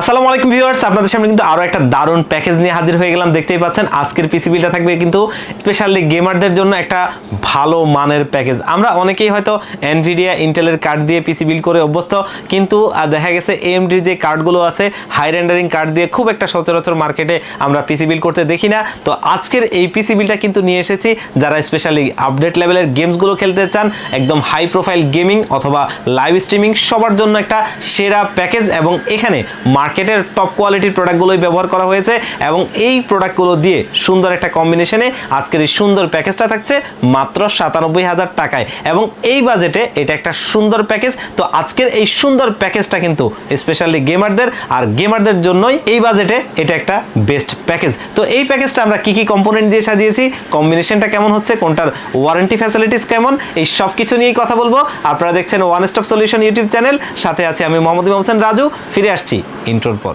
আসসালামু আলাইকুম ভিউয়ার্স, আপনাদের সামনে কিন্তু আরো একটা দারুণ প্যাকেজ নিয়ে হাজির হয়ে গেলাম। দেখতেই পাচ্ছেন আজকের পিসি বিলটা থাকবে কিন্তু স্পেশালি গেমারদের জন্য একটা ভালো মানের প্যাকেজ। আমরা অনেকেই হয়তো এনভিডিয়া ইন্টেলের কার্ড দিয়ে পিসি বিল করে অভ্যস্ত, কিন্তু দেখা গেছে এএমডির যে কার্ডগুলো আছে হাই রেন্ডারিং কার্ড দিয়ে খুব একটা সচরাচর মার্কেটে আমরা পিসি বিল করতে দেখি না। তো আজকের এই পিসি বিলটা কিন্তু নিয়ে এসেছি যারা স্পেশালি আপডেট লেভেলের গেমসগুলো খেলতে চান, একদম হাই প্রোফাইল গেমিং অথবা লাইভ স্ট্রিমিং সবার জন্য একটা সেরা প্যাকেজ। এবং এখানে মার্কেটের টপ কোয়ালিটির প্রোডাক্টগুলোই ব্যবহার করা হয়েছে এবং এই প্রোডাক্টগুলো দিয়ে সুন্দর একটা কম্বিনেশনে আজকের এই সুন্দর প্যাকেজটা থাকছে মাত্র 97,000 টাকায়। এবং এই বাজেটে এটা একটা সুন্দর প্যাকেজ। তো আজকের এই সুন্দর প্যাকেজটা কিন্তু স্পেশালি গেমারদের, আর গেমারদের জন্যই এই বাজেটে এটা একটা বেস্ট প্যাকেজ। তো এই প্যাকেজটা আমরা কি কি কম্পোনেন্ট দিয়ে সাজিয়েছি, কম্বিনেশনটা কেমন হচ্ছে, কোনটার ওয়ারেন্টি ফ্যাসিলিটিস কেমন, এই সব কিছু নিয়েই কথা বলবো। আপনারা দেখছেন one stop solution YouTube channel, সাথে আছি আমি মোহাম্মদ ইমাম হোসেন রাজু। ফিরে আসছি ইন্ট্রোর পর।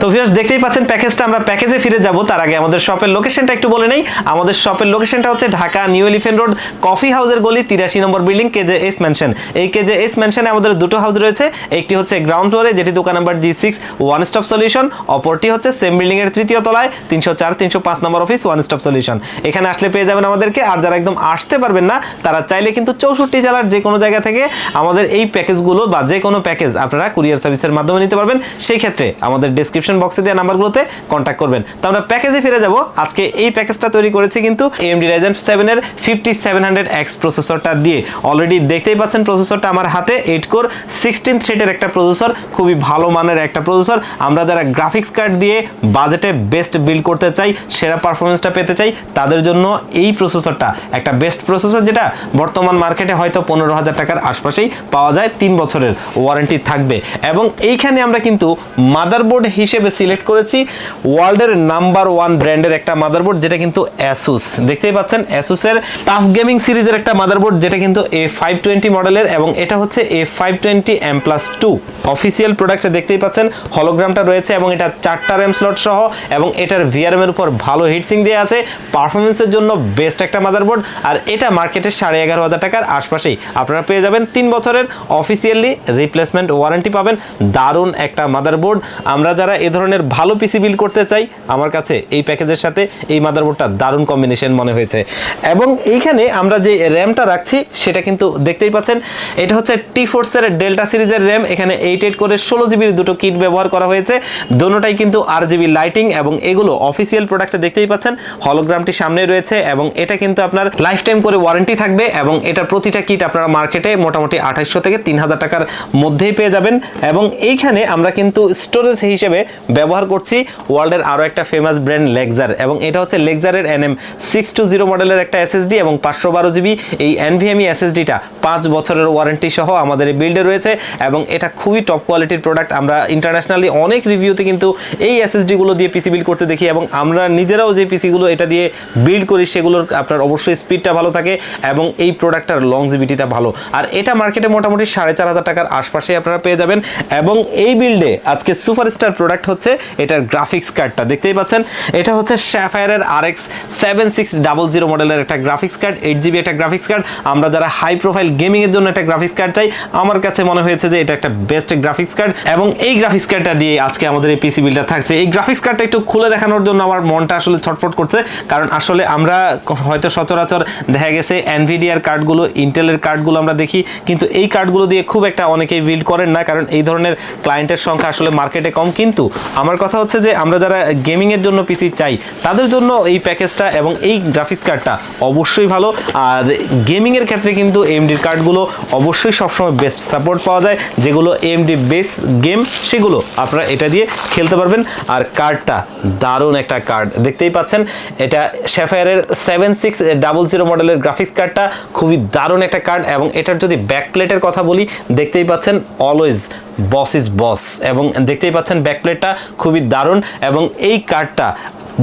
তো ভিউয়ার্স দেখতেই পাচ্ছেন প্যাকেজটা, আমরা প্যাকেজে ফিরে যাব তার আগে আমাদের শপের লোকেশনটা একটু বলে নেই। আমাদের শপের লোকেশনটা হচ্ছে Dhaka new elephant road, coffee হাউসের গলি, 83 নম্বর বিল্ডিং, KJS ম্যানশন। এই KJS ম্যানশনে আমাদের দুটো হাউস রয়েছে, একটি হচ্ছে গ্রাউন্ড ফ্লোরে যেটি দোকান number G6 one stop solution, অপরটি হচ্ছে সেম বিল্ডিং এর তৃতীয় তলায় 304 305 নম্বর অফিস ওয়ান স্টপ সলিউশন। এখানে আসলে পেয়ে যাবেন আমাদেরকে। আর যারা একদম আসতে পারবেন না তারা চাইলে কিন্তু 64 জেলার যে কোনো জায়গা থেকে আমাদের এই প্যাকেজগুলো বা যে কোনো প্যাকেজ আপনারা কুরিয়ার সার্ভিসের মাধ্যমে নিতে পারবেন। সেই ক্ষেত্রে আমাদের ডেসক্রিপশন বক্সে দেওয়া নাম্বারগুলোতে কন্টাক্ট করবেন। তো আমরা প্যাকেজে ফিরে যাব। আজকে এই প্যাকেজটা তৈরি করেছি কিন্তু AMD Ryzen 7 এর 5700X প্রসেসরটা দিয়ে। অলরেডি দেখতেই পাচ্ছেন প্রসেসরটা আমার হাতে, 8 কোর 16 থ্রেডের একটা প্রসেসর, খুবই ভালো মানের একটা প্রসেসর। আমরা যারা গ্রাফিক্স কার্ড দিয়ে বাজেটে বেস্ট বিল্ড করতে চাই, সেরা পারফরমেন্সটা পেতে চাই, তাদের জন্য এই প্রসেসরটা একটা বেস্ট প্রসেসর, যেটা বর্তমান মার্কেটে হয়তো 15,000 টাকার আশপাশেই পাওয়া যায়, 3 বছরের ওয়ারেন্টি থাকবে। এবং এইখানে আমরা কিন্তু মাদারবোর্ড হিসেবে সিলেক্ট করেছি ওয়ার্ল্ডের নাম্বার 1 ব্র্যান্ডের একটা মাদারবোর্ড, যেটা কিন্তু Asus। দেখতেই পাচ্ছেন Asus এর টাফ গেমিং সিরিজের একটা মাদারবোর্ড, যেটা কিন্তু A520 মডেলের, এবং এটা হচ্ছে A520M+2 অফিসিয়াল প্রোডাক্টে। দেখতেই পাচ্ছেন হলোগ্রামটা রয়েছে এবং এটা 4টা RAM স্লট সহ, এবং এটার VRM এর উপর ভালো হিটসিং দেওয়া আছে, পারফরমেন্সের জন্য বেস্ট একটা মাদারবোর্ড। আর এটা মার্কেটে 11,500 টাকার আশপাশেই আপনারা পেয়ে যাবেন। 3 বছরের অফিসিয়ালি রিপ্লেসমেন্ট ওয়ারেন্টি পাবেন। দারুণ একটা মাদারবোর্ড। আমরা যারা এ ধরনের ভালো পিসি বিল করতে চাই, আমার কাছে এই প্যাকেজের সাথে এই মাদারবোর্ডটা দারুণ কম্বিনেশন মনে হয়েছে। এবং এইখানে আমরা যে র্যামটা রাখছি সেটা কিন্তু দেখতেই পাচ্ছেন, এটা হচ্ছে T-Force এর ডেল্টা সিরিজের র্যাম। এখানে 8 করে 16 জিবির দুটো কিট ব্যবহার করা হয়েছে, দোনোটাই কিন্তু RGB লাইটিং, এবং এগুলো অফিসিয়াল প্রোডাক্টে দেখতেই পাচ্ছেন হলোগ্রামটি সামনে রয়েছে, এবং এটা কিন্তু আপনার লাইফ টাইম করে ওয়ারেন্টি থাকবে। এবং এটা প্রতিটা কিট আপনারা মার্কেটে মোটামুটি 2800 থেকে 3000 টাকার মধ্যেই পেয়ে যাবেন। এবং এইখানে আমরা কিন্তু স্টোরেজ হিসেবে ব্যবহার করছি ওয়ার্ল্ডের আরো একটা ফেমাস ব্র্যান্ড লেক্সার, এবং এটা হচ্ছে লেক্সারের NM620 মডেলের একটা SSD এবং 512 জিবি এই NVMe SSDটা 5 বছরের ওয়ারেন্টি সহ আমাদের এই বিল্ডে রয়েছে। এবং এটা খুবই টপ কোয়ালিটির প্রোডাক্ট। আমরা ইন্টারন্যাশনালি অনেক রিভিউতে কিন্তু এই SSD গুলো দিয়ে পিসি বিল্ড করতে দেখি, এবং আমরা নিজেরাও যে পিসিগুলো এটা দিয়ে বিল্ড করি সেগুলোর আপনার অবশ্যই স্পিডটা ভালো থাকে এবং এই প্রোডাক্টটার লংজিভিটিটা ভালো। আর এটা মার্কেটে মোটামুটি 4,500 টাকার আশপাশে আপনারা পেয়ে যাবেন। এবং এই বিল্ডে আজকে সুপারস্টার প্রোডাক্ট হচ্ছে এটার গ্রাফিক্স কার্ডটা। দেখতেই পাচ্ছেন এটা হচ্ছে Sapphire RX 7600 মডেলের একটা গ্রাফিক্স কার্ড, 8GB একটা গ্রাফিক্স কার্ড। আমরা যারা হাই প্রোফাইল গেমিং এর জন্য একটা গ্রাফিক্স কার্ড চাই, আমার কাছে মনে হয়েছে যে এটা একটা বেস্ট গ্রাফিক্স কার্ড, এবং এই গ্রাফিক্স কার্ডটা দিয়ে আজকে আমাদের এই পিসি বিলটা থাকছে। এই গ্রাফিক্স কার্ডটা একটু খুলে দেখানোর জন্য আমার মনটা আসলে ছটফট করছে, কারণ আসলে আমরা হয়তো সচরাচর দেখা গেছে এনভিডিআর কার্ডগুলো, ইন্টেলের কার্ডগুলো আমরা দেখি, কিন্তু এই কার্ডগুলো দিয়ে খুব একটা অনেকেই বিল্ড করেন না, কারণ এই ধরনের ক্লায়েন্টের সংখ্যা আসলে মার্কেটে কম। কিন্তু আমার কথা হচ্ছে যে আমরা যারা গেমিং এর জন্য পিসি চাই তাদের জন্য এই প্যাকেজটা এবং এই গ্রাফিক্স কার্ডটা অবশ্যই ভালো। আর গেমিং এর ক্ষেত্রে কিন্তু AMD কার্ডগুলো অবশ্যই সবসময় বেস্ট সাপোর্ট পাওয়া যায়, যেগুলো AMD বেস গেম সেগুলো আপনারা এটা দিয়ে খেলতে পারবেন। আর কার্ডটা দারুণ একটা কার্ড, দেখতেই পাচ্ছেন এটা Sapphire 7600 মডেলের গ্রাফিক্স কার্ডটা খুবই দারুণ একটা কার্ড। এবং এটার যদি ব্যাক প্লেটের কথা বলি, দেখতেই পাচ্ছেন অলওয়েজ বস ইজ বস, এবং দেখতেই পাচ্ছেন ব্যাক প্লেটটা খুবই দারুণ। এবং এই কার্ডটা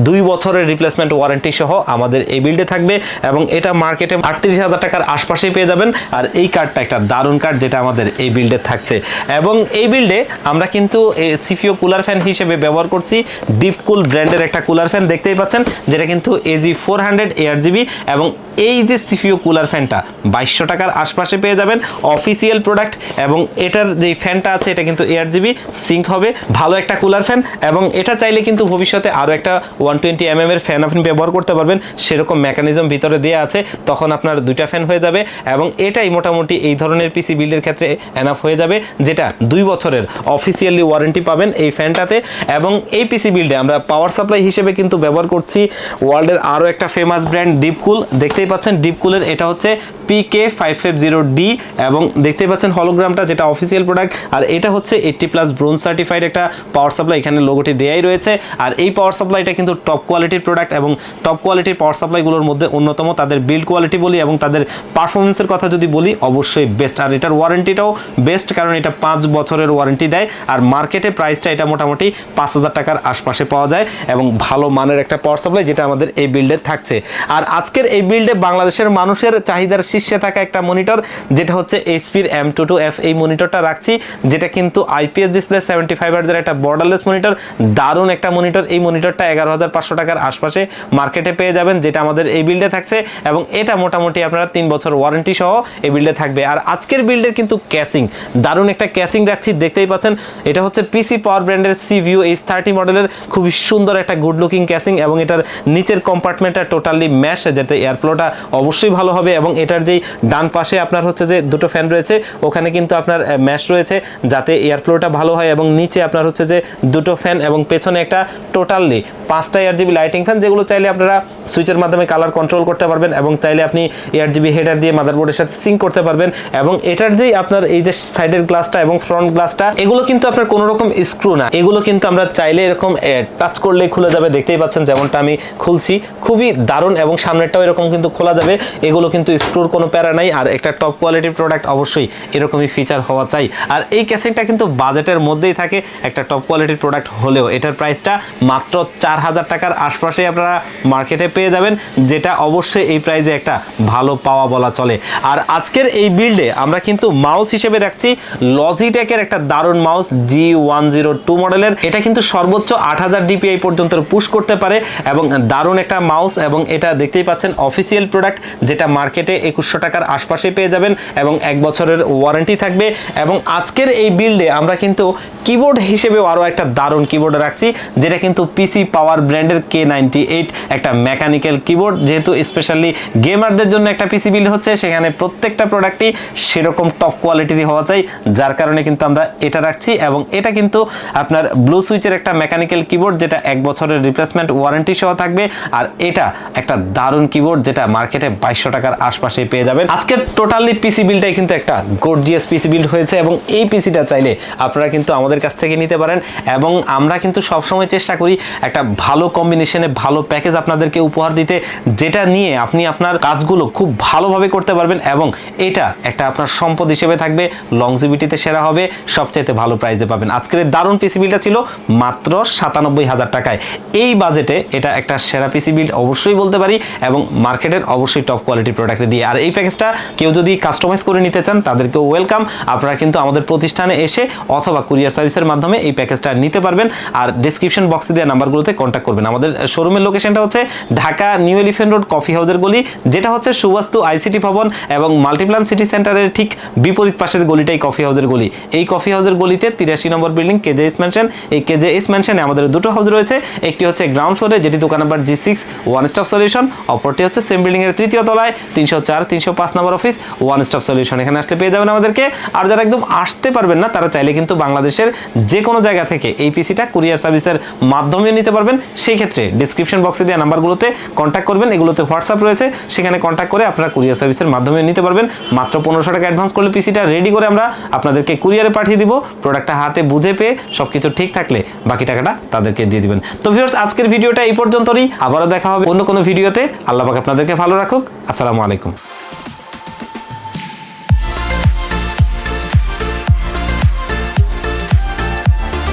2 বছরের রিপ্লেসমেন্ট ওয়ারেন্টি সহ আমাদের এই বিল্ডে থাকবে এবং এটা মার্কেটে 38,000 টাকার আশপাশেই পেয়ে যাবেন। আর এই কার্ডটা একটা দারুণ কার্ড যেটা আমাদের এই বিল্ডে থাকছে এবং এই বিল্ডে আমরা কিন্তু সিপিও কুলার ফ্যান হিসেবে ব্যবহার করছি ডিপকুল ব্র্যান্ডের একটা কুলার ফ্যান, দেখতেই পাচ্ছেন যেটা কিন্তু AG 400 ARGB এবং এই যে সিপিও কুলার ফ্যানটা 2200 টাকার আশপাশে পেয়ে যাবেন, অফিসিয়াল প্রোডাক্ট এবং এটার যে ফ্যানটা আছে এটা কিন্তু ARGB সিঙ্ক হবে, ভালো একটা কুলার ফ্যান এবং এটা চাইলে কিন্তু ভবিষ্যতে আরও একটা 120 mm এর ফ্যান আপনি ব্যবহার করতে পারবেন, সেরকম মেকানিজম ভিতরে দেওয়া আছে, তখন আপনার 2টা ফ্যান হয়ে যাবে এবং এটাই মোটামুটি এই ধরনের পিসি বিল্ডের ক্ষেত্রে এনাফ হয়ে যাবে, যেটা 2 বছরের অফিসিয়ালি ওয়ারেন্টি পাবেন এই ফ্যানটাতে। এবং এই পিসি বিল্ডে আমরা পাওয়ার সাপ্লাই হিসেবে কিন্তু ব্যবহার করছি ওয়ার্ল্ডের আরও একটা ফেমাস ব্র্যান্ড ডিপকুল, দেখতেই পাচ্ছেন ডিপকুলের এটা হচ্ছে PK550D এবং দেখতেই পাচ্ছেন হলোগ্রামটা যেটা অফিসিয়াল প্রোডাক্ট, আর এটা হচ্ছে 80+ ব্রোঞ্জ সার্টিফাইড একটা পাওয়ার সাপ্লাই, এখানে লোগোটি দেয়াই রয়েছে। আর এই পাওয়ার সাপ্লাইটা কিন্তু টপ কোয়ালিটির প্রোডাক্ট এবং টপ কোয়ালিটির পাওয়ার সাপ্লাইগুলোর মধ্যে অন্যতম, তাদের বিল্ড কোয়ালিটি বলি এবং তাদের পারফরমেন্সের কথা যদি বলি অবশ্যই বেস্ট, আর এটার ওয়ারেন্টিটাও বেস্ট কারণ এটা 5 বছরের ওয়ারেন্টি দেয় আর মার্কেটে প্রাইসটা এটা মোটামুটি 5,000 টাকার আশপাশে পাওয়া যায় এবং ভালো মানের একটা পাওয়ার সাপ্লাই যেটা আমাদের এই বিল্ডে থাকছে। আর আজকের এই বিল্ডে বাংলাদেশের মানুষের চাহিদার শীর্ষে থাকা একটা মনিটর যেটা হচ্ছে এইচপির M22F, এই মনিটরটা রাখছি যেটা কিন্তু IPS ডিসপ্লে 75 হার্টজের একটা বর্ডারলেস মনিটর, দারুণ একটা মনিটর। এই মনিটরটা 11,500 টাকার আশপাশে মার্কেটে পেয়ে যাবেন যেটা আমাদের এই বিল্ডে থাকছে এবং এটা মোটামুটি আপনারা 3 বছর ওয়ারেন্টি সহ এই বিল্ডে থাকবে। আর আজকের বিল্ডের কিন্তু ক্যাসিং, দারুণ একটা ক্যাসিং রাখছি, দেখতেই পাচ্ছেন এটা হচ্ছে পিসি পাওয়ার ব্র্যান্ডের CVO H30 মডেলের খুবই সুন্দর একটা গুড লুকিং ক্যাসিং এবং এটার নিচের কম্পার্টমেন্টটা টোটালি ম্যাশ, যাতে এয়ারফ্লোটা অবশ্যই ভালো হবে এবং এটার যেই ডান পাশে আপনার হচ্ছে যে 2টো ফ্যান রয়েছে ওখানে কিন্তু আপনার ম্যাশ রয়েছে যাতে এয়ারফ্লোটা ভালো হয় এবং নিচে আপনার হচ্ছে যে 2টো ফ্যান এবং পেছনে একটা টোটালি 5টা ARGB লাইটিং ফ্যান, যেগুলো চাইলে আপনারা সুইচের মাধ্যমে কালার কন্ট্রোল করতে পারবেন এবং চাইলে আপনি ARGB হেডার দিয়ে মাদারবোর্ডের সাথে সিঙ্ক করতে পারবেন। এবং এটার যেই আপনার এই যে সাইডের গ্লাসটা এবং ফ্রন্ট গ্লাসটা এগুলো কিন্তু আপনার কোনো রকম স্ক্রু না, এগুলো কিন্তু আমরা চাইলে এরকম টাচ করলেই খুলে যাবে, দেখতেই পাচ্ছেন যেমনটা আমি খুলছি, খুবই দারুণ এবং সামনেরটাও এরকম কিন্তু খোলা যাবে, এগুলো কিন্তু স্ক্রুর কোনো প্যারা নাই। আর একটা টপ কোয়ালিটির প্রোডাক্ট অবশ্যই এরকমই ফিচার হওয়া চাই। আর এই ক্যাসিংটা কিন্তু বাজেটের মধ্যেই থাকে, একটা টপ কোয়ালিটির প্রোডাক্ট হলেও এটার প্রাইসটা মাত্র 4,000 টাকার আশপাশে আপনারা মার্কেটে পেয়ে যাবেন, যেটা অবশ্যই এই প্রাইসে একটা ভালো পাওয়া বলা চলে। আর আজকের এই বিল্ডে আমরা কিন্তু মাউস হিসেবে রাখছি লজিটেকের একটা দারুণ মাউস G102 মডেলের, এটা কিন্তু সর্বোচ্চ 8000 DPI পর্যন্ত পুশ করতে পারে এবং দারুণ একটা মাউস এবং এটা দেখতেই পাচ্ছেন অফিসিয়াল প্রোডাক্ট যেটা মার্কেটে 2100 টাকার আশপাশে পেয়ে যাবেন এবং 1 বছরের ওয়ারেন্টি থাকবে। এবং আজকের এই বিল্ডে আমরা কিন্তু কিবোর্ড হিসেবে আরও একটা দারুণ কিবোর্ড রাখছি যেটা কিন্তু পিসি পাওয়ার ব্র্যান্ডের K98, একটা মেকানিক্যাল কিবোর্ড, যেহেতু স্পেশালি গেমারদের জন্য একটা পিসি বিল্ড হচ্ছে সেখানে প্রত্যেকটা প্রোডাক্টই সেরকম টপ কোয়ালিটির হওয়া চাই, যার কারণে কিন্তু আমরা এটা রাখছি। এবং এটা কিন্তু আপনার ব্লু সুইচের একটা মেকানিক্যাল কিবোর্ড যেটা 1 বছরের রিপ্লেসমেন্ট ওয়ারেন্টি সহ থাকবে আর এটা একটা দারুণ কিবোর্ড যেটা মার্কেটে 2200 টাকার আশপাশে পেয়ে যাবেন। আজকের টোটালি পিসি বিল্ডটাই কিন্তু একটা গর্জিয়াস পিসি বিল্ড হয়েছে এবং এই পিসিটা চাইলে আপনারা কিন্তু আমাদের কাছ থেকে নিতে পারেন এবং আমরা কিন্তু সবসময় চেষ্টা করি একটা ভালো কম্বিনেশনে ভালো প্যাকেজ আপনাদেরকে উপহার দিতে, যেটা নিয়ে আপনি আপনার কাজগুলো খুব ভালোভাবে করতে পারবেন এবং এটা একটা আপনার সম্পদ হিসেবে থাকবে, লংজিভিটিতে সেরা হবে, সবচাইতে ভালো প্রাইসে পাবেন। আজকের এই দারুণ পিসি বিল্ডটা ছিল মাত্র 97,000 টাকায়, এই বাজেটে এটা একটা সেরা পিসি বিল্ড অবশ্যই বলতে পারি এবং মার্কেটের অবশ্যই টপ কোয়ালিটির প্রোডাক্ট দিয়ে। আর এই প্যাকেজটা কেউ যদি কাস্টমাইজ করে নিতে চান তাদেরকে ওয়েলকাম, আপনারা কিন্তু আমাদের প্রতিষ্ঠানে এসে অথবা কুরিয়ার সার্ভিসের মাধ্যমে এই প্যাকেজটা নিতে পারবেন। আর ডেসক্রিপশন বক্সে দেওয়া নাম্বারগুলোতে কন্ট্যাক্ট করবেন। আমাদের শোরুমের লোকেশনটা হচ্ছে Dhaka new elephant road coffee হাউসের গলি, যেটা হচ্ছে সুবাস্তু ICT ভবন এবং মাল্টিপ্লান সিটি সেন্টারের ঠিক বিপরীত পাশের গলিটাই কফি হাউসের গলি। এই কফি হাউসের গলিতে 83 নম্বর বিল্ডিং KJS ম্যানশন। এই KJS ম্যানশনে আমাদের 2টো হাউস রয়েছে, একটি হচ্ছে গ্রাউন্ড ফ্লোরে যেটি দোকান number G6 one stop solution, অপরটি হচ্ছে সেম বিল্ডিং এর 3য় তলায় 304 305 নম্বর অফিস ওয়ান স্টপ সলিউশন। এখানে আসলে পেয়ে যাবেন আমাদেরকে। আর যারা একদম আসতে পারবেন না তারা চাইলে কিন্তু বাংলাদেশের যে কোনো জায়গা থেকে এই পিসিটা কুরিয়ার সার্ভিসের মাধ্যমে নিতে পারবেন। সেই ক্ষেত্রে ডেসক্রিপশন বক্সে দেওয়া নাম্বারগুলোতে কন্ট্যাক্ট করবেন, এগুলোতে হোয়াটসঅ্যাপ রয়েছে, সেখানে কন্ট্যাক্ট করে আপনারা কুরিয়ার সার্ভিসের মাধ্যমে নিতে পারবেন। মাত্র 1500 টাকা অ্যাডভান্স করলে পিসিটা রেডি করে আমরা আপনাদেরকে কুরিয়ারে পাঠিয়ে দিব। প্রোডাক্টটা হাতে বুঝে পেয়ে সবকিছু ঠিক থাকলে বাকি টাকাটা তাদেরকে দিয়ে দিবেন। তো ভিউয়ার্স, আজকের ভিডিওটা এই পর্যন্তই, আবারও দেখা হবে অন্য কোনো ভিডিওতে। আল্লাহ পাক আপনাদেরকে ভালো রাখুক। আসসালামু আলাইকুম।